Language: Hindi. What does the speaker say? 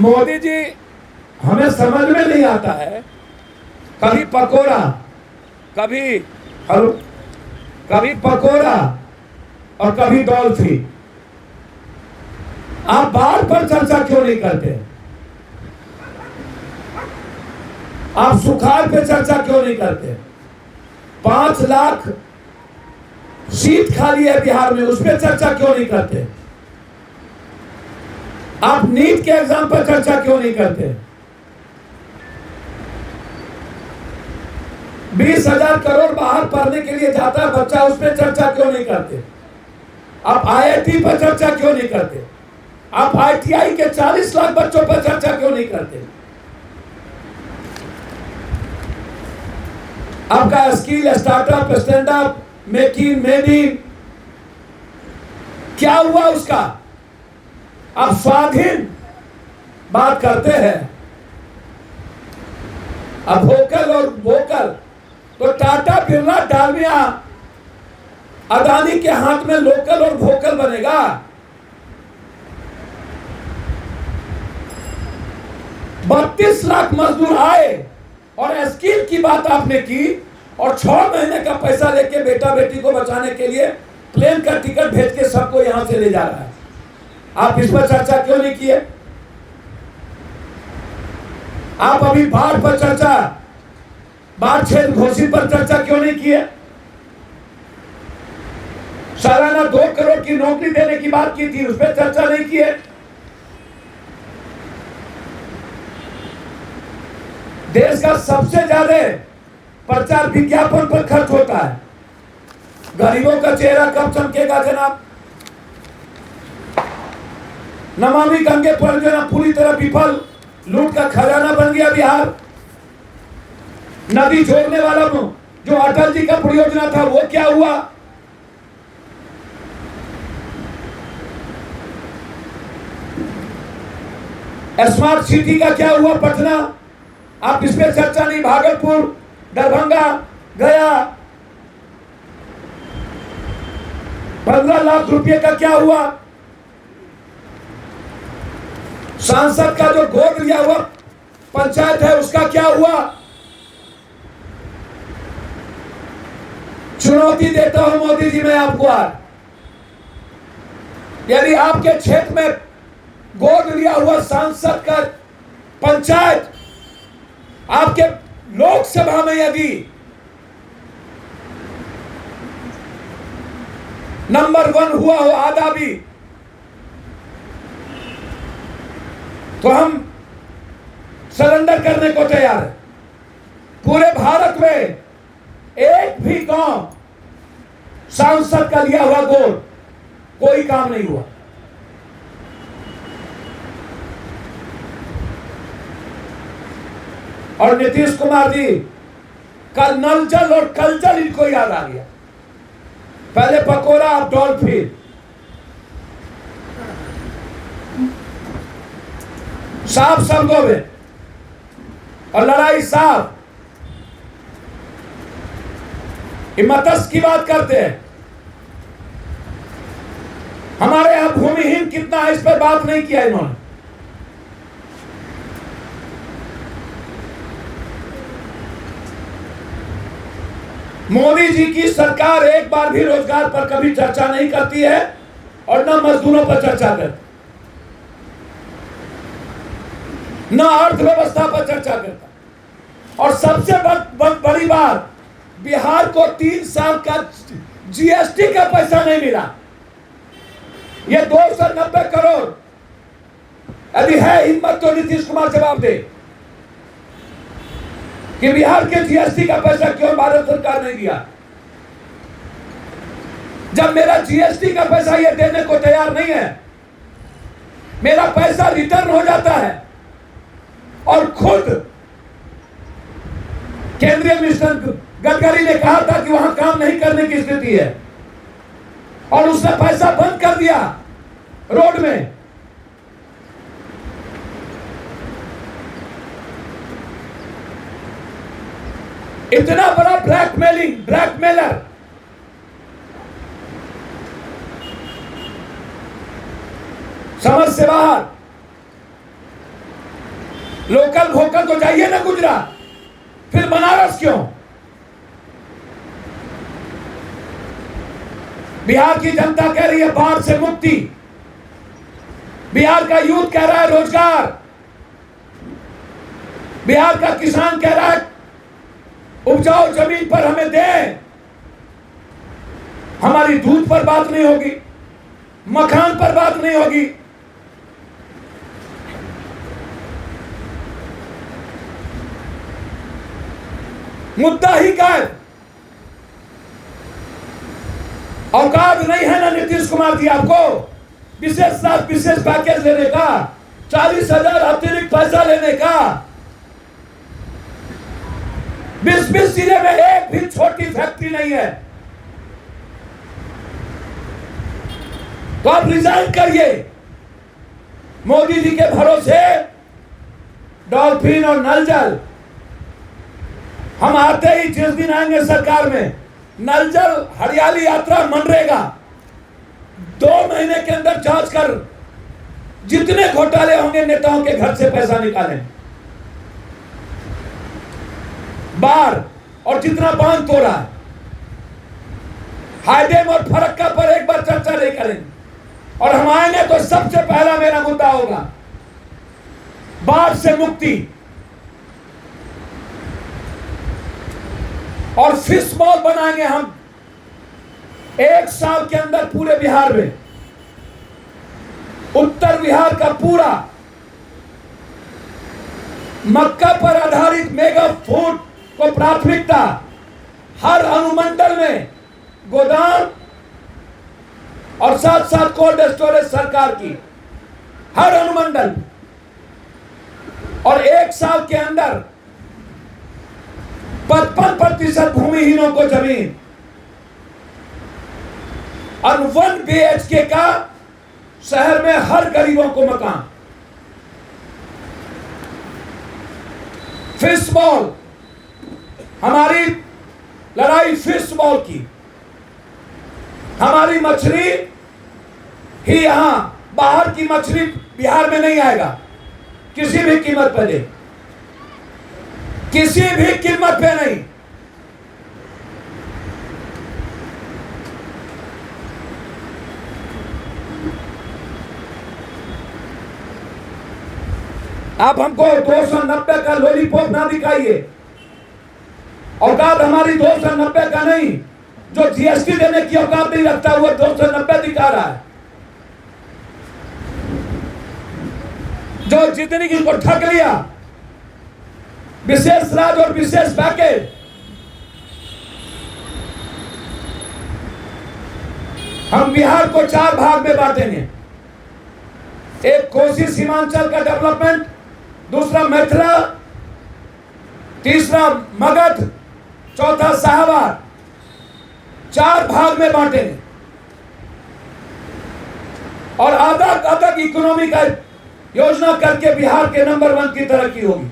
मोदी जी, हमें समझ में नहीं आता है, कभी पकोड़ा, कभी हेलो, कभी पकोड़ा और कभी डॉल्फिन। आप बाढ़ पर चर्चा क्यों नहीं करते? आप सुखाड़ पे चर्चा क्यों नहीं करते? 5 लाख सीट खाली है बिहार में, उस पर चर्चा क्यों नहीं करते? आप नीट के एग्जाम पर चर्चा क्यों नहीं करते? 20,000 करोड़ बाहर पढ़ने के लिए जाता है बच्चा, उस पर चर्चा क्यों नहीं करते? आप आईआईटी पर चर्चा क्यों नहीं करते? आप आईटीआई के 40 लाख बच्चों पर चर्चा क्यों नहीं करते? आपका skill startup, stand up, make in, made in, क्या हुआ उसका? आप स्वाधीन बात करते हैं, अब वोकल और वोकल, तो टाटा, बिरला, डालमिया, अदानी के हाथ में लोकल और वोकल बनेगा। बत्तीस लाख मजदूर आए और स्किल की बात आपने की, और 6 महीने का पैसा लेके बेटा बेटी को बचाने के लिए प्लेन का टिकट भेज के सबको यहां से ले जा रहा है। आप इस पर चर्चा क्यों नहीं किए? आप अभी बाढ़ पर चर्चा, बाढ़ क्षेत्र घोषित पर चर्चा क्यों नहीं किए? सालाना 2 करोड़ की नौकरी देने की बात की थी, उस पर चर्चा नहीं किए। देश का सबसे ज्यादा प्रचार विज्ञापन पर खर्च होता है। गरीबों का चेहरा कब चमकेगा जनाब? नमामि गंगे परियोजना पूरी तरह विफल, लूट का खजाना बन गया बिहार। नदी जोड़ने वाला जो अटल जी का परियोजना था, वो क्या हुआ? स्मार्ट सिटी का क्या हुआ पटना? आप इस पर चर्चा नहीं। भागलपुर, दरभंगा, गया, 15 लाख रुपए का क्या हुआ? सांसद का जो गोद लिया हुआ पंचायत है, उसका क्या हुआ? चुनौती देता हूं मोदी जी मैं आपको आज, यदि आपके क्षेत्र में गोद लिया हुआ सांसद का पंचायत आपके लोकसभा में यदि नंबर 1 हुआ हो आधा भी, तो हम सरेंडर करने को तैयार है। पूरे भारत में एक भी गांव सांसद का लिया हुआ गोद कोई काम नहीं हुआ। और नीतीश कुमार जी का नल जल और कल जल इनको याद आ गया। पहले पकोड़ा, अब डॉल्फिन। साफ शब्दों में और लड़ाई साफ। मत्स्य की बात करते हैं, हमारे यहां भूमिहीन कितना है, इस पर बात नहीं किया इन्होंने। मोदी जी की सरकार एक बार भी रोजगार पर कभी चर्चा नहीं करती है और न मजदूरों पर चर्चा करती, न अर्थव्यवस्था पर चर्चा करता। और सबसे बड़ी बात, बिहार को 3 साल का जीएसटी का पैसा नहीं मिला। ये 290 करोड़, यदि है हिम्मत तो नीतीश कुमार जवाब दे कि बिहार के जीएसटी का पैसा क्यों भारत सरकार ने दिया। जब मेरा जीएसटी का पैसा ये देने को तैयार नहीं है, मेरा पैसा रिटर्न हो जाता है, और खुद केंद्रीय मिनिस्टर गडकरी ने कहा था कि वहां काम नहीं करने की स्थिति है, और उसने पैसा बंद कर दिया रोड में। इतना बड़ा ब्लैकमेलर समझ से बाहर। लोकल वोकल तो जाइए ना गुजरात, फिर बनारस क्यों? बिहार की जनता कह रही है बाढ़ से मुक्ति, बिहार का यूथ कह रहा है रोजगार, बिहार का किसान कह रहा है उपजाऊ जमीन पर हमें दें। हमारी दूध पर बात नहीं होगी, मखान पर बात नहीं होगी। मुद्दा ही गायब। औकात नहीं है ना नीतीश कुमार जी आपको विशेष पैकेज लेने का, 40,000 अतिरिक्त पैसा लेने का। 20 जिले में एक भी छोटी फैक्ट्री नहीं है, तो आप रिजाइन करिए। मोदी जी के भरोसे डॉल्फिन और नल जल, हम आते ही जिस दिन आएंगे सरकार में, नल जल हरियाली यात्रा मनरेगा 2 महीने के अंदर जांच कर जितने घोटाले होंगे नेताओं के घर से पैसा निकालें, बार और जितना बांध तोड़ा है, हाईडेम और फरक्का पर एक बार चर्चा नहीं करेंगे। और हम आएंगे तो सबसे पहला मेरा मुद्दा होगा बाढ़ से मुक्ति और फिश मॉल बनाएंगे हम 1 साल के अंदर पूरे बिहार में। उत्तर बिहार का पूरा मक्का पर आधारित मेगा फूड को प्राथमिकता, हर अनुमंडल में गोदाम और साथ साथ कोल्ड स्टोरेज सरकार की, हर अनुमंडल। और 1 साल के अंदर 55% भूमिहीनों को जमीन और 1 BHK का शहर में हर गरीबों को मकान। फिश मॉल, हमारी लड़ाई फिश मॉल की। हमारी मछली ही यहां, बाहर की मछली बिहार में नहीं आएगा किसी भी कीमत पर, दे किसी भी कीमत पे नहीं। आप हमको 290 का लॉलीपॉप ना दिखाइए। औकात हमारी 290 का नहीं, जो जीएसटी देने की औकात नहीं रखता वो 290 दिखा रहा है। जो जितनी की को ठग लिया, विशेष राज और विशेष पैकेज, हम बिहार को 4 भाग में बांटेंगे। एक कोसी सीमांचल का डेवलपमेंट, दूसरा मिथिला, तीसरा मगध, चौथा शाहबाद। 4 भाग में बांटेंगे और अलग अलग इकोनॉमी का योजना करके बिहार के नंबर 1 की तरक्की होगी।